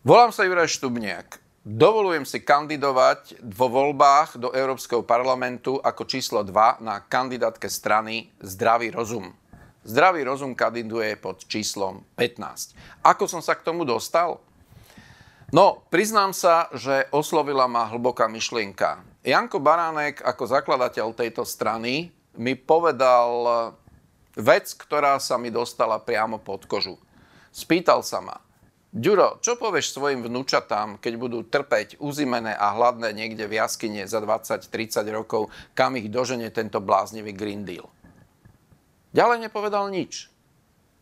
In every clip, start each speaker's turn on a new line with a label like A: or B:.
A: Volám sa Juraj Štubniak. Dovolujem si kandidovať vo voľbách do Európskeho parlamentu ako číslo 2 na kandidátke strany Zdravý rozum. Zdravý rozum kandiduje pod číslom 15. Ako som sa k tomu dostal? No, priznám sa, že oslovila ma hlboká myšlienka. Janko Baránek ako zakladateľ tejto strany mi povedal vec, ktorá sa mi dostala priamo pod kožu. Spýtal sa ma: Ďuro, čo povieš svojim vnúčatám, keď budú trpeť, uzimené a hladné niekde v jaskyne za 20-30 rokov, kam ich doženie tento bláznivý Green Deal? Ďalej nepovedal nič.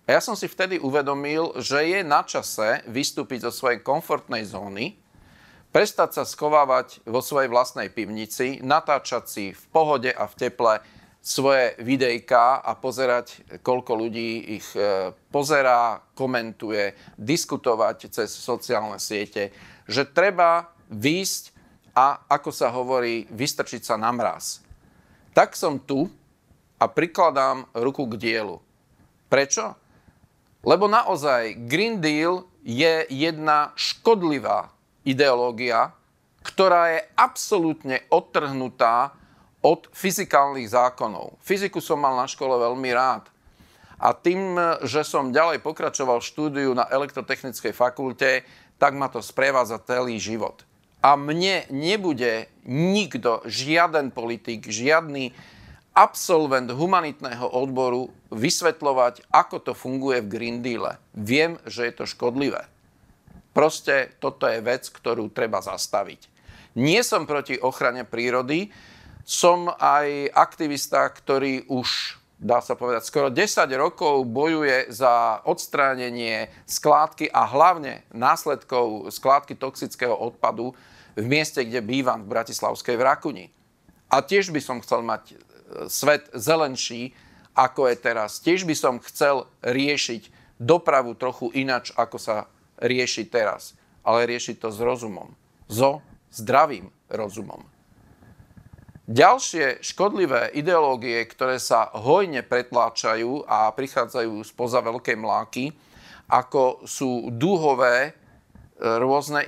A: A ja som si vtedy uvedomil, že je na čase vystúpiť zo svojej komfortnej zóny, prestať sa schovávať vo svojej vlastnej pivnici, natáčať si v pohode a v teple svoje videjká a pozerať, koľko ľudí ich pozerá, komentuje, diskutovať cez sociálne siete, že treba výjsť a, ako sa hovorí, vystrčiť sa na mráz. Tak som tu a prikladám ruku k dielu. Prečo? Lebo naozaj Green Deal je jedna škodlivá ideológia, ktorá je absolútne odtrhnutá od fyzikálnych zákonov. Fyziku som mal na škole veľmi rád. A tým, že som ďalej pokračoval v štúdiu na elektrotechnickej fakulte, tak ma to sprevádza celý život. A mne nebude nikto, žiaden politik, žiadny absolvent humanitného odboru vysvetľovať, ako to funguje v Green Deale. Viem, že je to škodlivé. Proste toto je vec, ktorú treba zastaviť. Nie som proti ochrane prírody, som aj aktivista, ktorý už, dá sa povedať, skoro 10 rokov bojuje za odstránenie skládky a hlavne následkov skládky toxického odpadu v mieste, kde bývam, v Bratislavskej Vrakuni. A tiež by som chcel mať svet zelenší, ako je teraz. Tiež by som chcel riešiť dopravu trochu inač, ako sa rieši teraz. Ale riešiť to s rozumom. So zdravým rozumom. Ďalšie škodlivé ideológie, ktoré sa hojne pretláčajú a prichádzajú spoza veľkej mláky, ako sú dúhové rôzne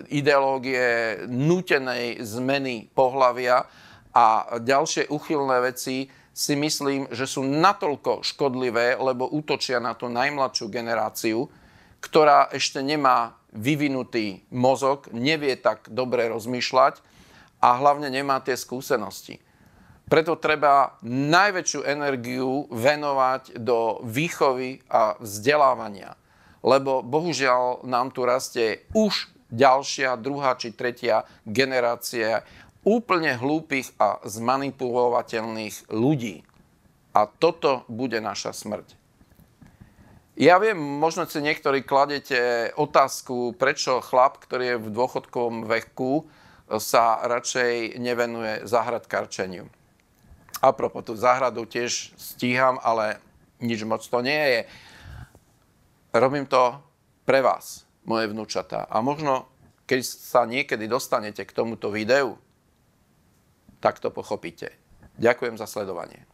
A: ideológie nútenej zmeny pohlavia a ďalšie uchylné veci, si myslím, že sú natoľko škodlivé, lebo útočia na tú najmladšiu generáciu, ktorá ešte nemá vyvinutý mozog, nevie tak dobre rozmýšľať a hlavne nemá tie skúsenosti. Preto treba najväčšiu energiu venovať do výchovy a vzdelávania. Lebo bohužiaľ nám tu rastie už ďalšia, druhá či tretia generácia úplne hlúpych a zmanipulovateľných ľudí. A toto bude naša smrť. Ja viem, možno si niektorí kladete otázku, prečo chlap, ktorý je v dôchodkovom veku, sa radšej nevenuje záhradkarčeniu. Apropo, tú záhradu tiež stíham, ale nič moc to nie je. Robím to pre vás, moje vnúčatá. A možno, keď sa niekedy dostanete k tomuto videu, tak to pochopíte. Ďakujem za sledovanie.